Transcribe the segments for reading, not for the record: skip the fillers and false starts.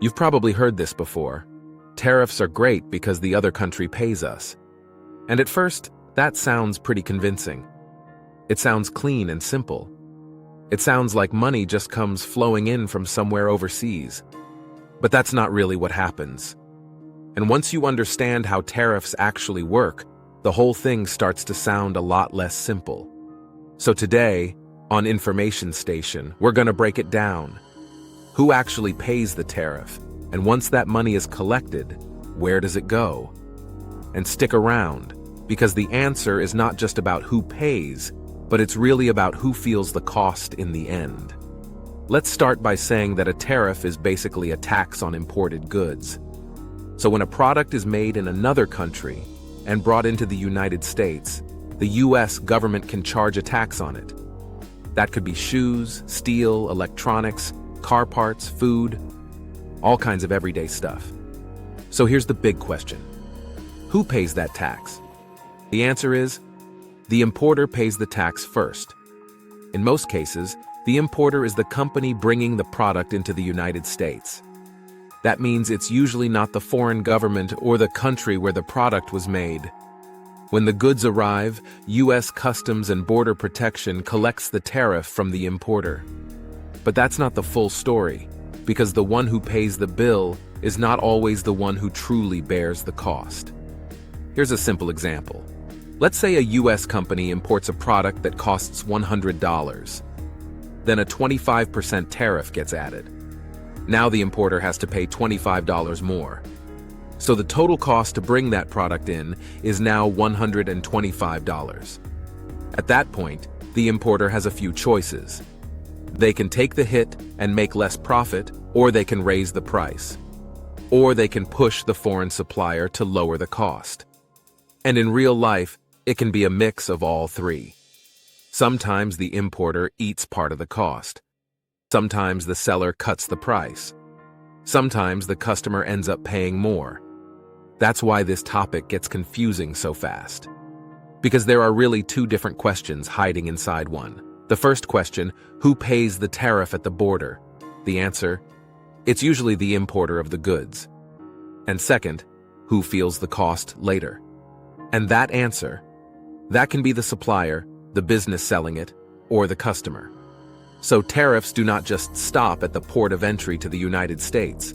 You've probably heard this before. Tariffs are great because the other country pays us. And at first, that sounds pretty convincing. It sounds clean and simple. It sounds like money just comes flowing in from somewhere overseas. But that's not really what happens. And once you understand how tariffs actually work, the whole thing starts to sound a lot less simple. So today, on Information Station, we're going to break it down. Who actually pays the tariff? And once that money is collected, where does it go? And stick around, because the answer is not just about who pays, but it's really about who feels the cost in the end. Let's start by saying that a tariff is basically a tax on imported goods. So when a product is made in another country and brought into the United States, the US government can charge a tax on it. That could be shoes, steel, electronics, car parts, food, all kinds of everyday stuff. So here's the big question. Who pays that tax? The answer is, the importer pays the tax first. In most cases, the importer is the company bringing the product into the United States. That means it's usually not the foreign government or the country where the product was made. When the goods arrive, US Customs and Border Protection collects the tariff from the importer. But that's not the full story, because the one who pays the bill is not always the one who truly bears the cost. Here's a simple example. Let's say a US company imports a product that costs $100. Then a 25% tariff gets added. Now the importer has to pay $25 more. So the total cost to bring that product in is now $125. At that point, the importer has a few choices. They can take the hit and make less profit, or they can raise the price. Or they can push the foreign supplier to lower the cost. And in real life, it can be a mix of all three. Sometimes the importer eats part of the cost. Sometimes the seller cuts the price. Sometimes the customer ends up paying more. That's why this topic gets confusing so fast. Because there are really two different questions hiding inside one. The first question, who pays the tariff at the border? The answer, it's usually the importer of the goods. And second, who feels the cost later? And that answer, that can be the supplier, the business selling it, or the customer. So tariffs do not just stop at the port of entry to the United States.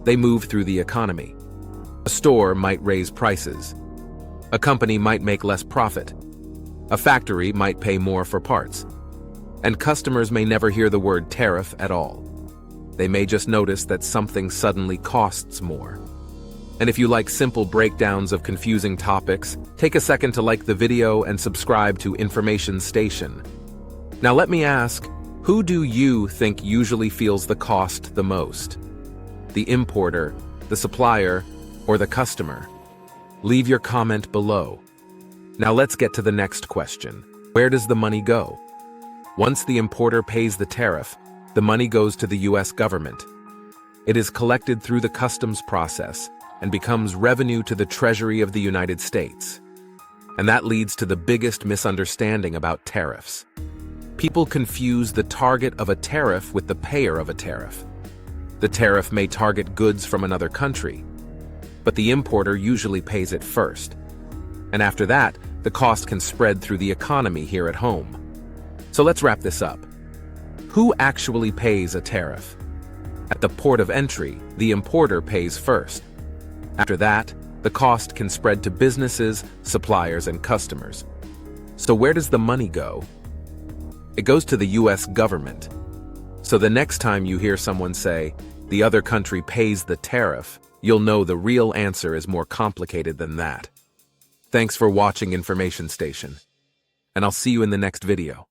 They move through the economy. A store might raise prices. A company might make less profit. A factory might pay more for parts. And customers may never hear the word tariff at all. They may just notice that something suddenly costs more. And if you like simple breakdowns of confusing topics, take a second to like the video and subscribe to Information Station. Now let me ask, who do you think usually feels the cost the most? The importer, the supplier, or the customer? Leave your comment below. Now let's get to the next question. Where does the money go? Once the importer pays the tariff, the money goes to the US government. It is collected through the customs process and becomes revenue to the Treasury of the United States. And that leads to the biggest misunderstanding about tariffs. People confuse the target of a tariff with the payer of a tariff. The tariff may target goods from another country, but the importer usually pays it first. And after that, the cost can spread through the economy here at home. So let's wrap this up. Who actually pays a tariff? At the port of entry, the importer pays first. After that, the cost can spread to businesses, suppliers, and customers. So where does the money go? It goes to the US government. So the next time you hear someone say, the other country pays the tariff, you'll know the real answer is more complicated than that. Thanks for watching Information Station, and I'll see you in the next video.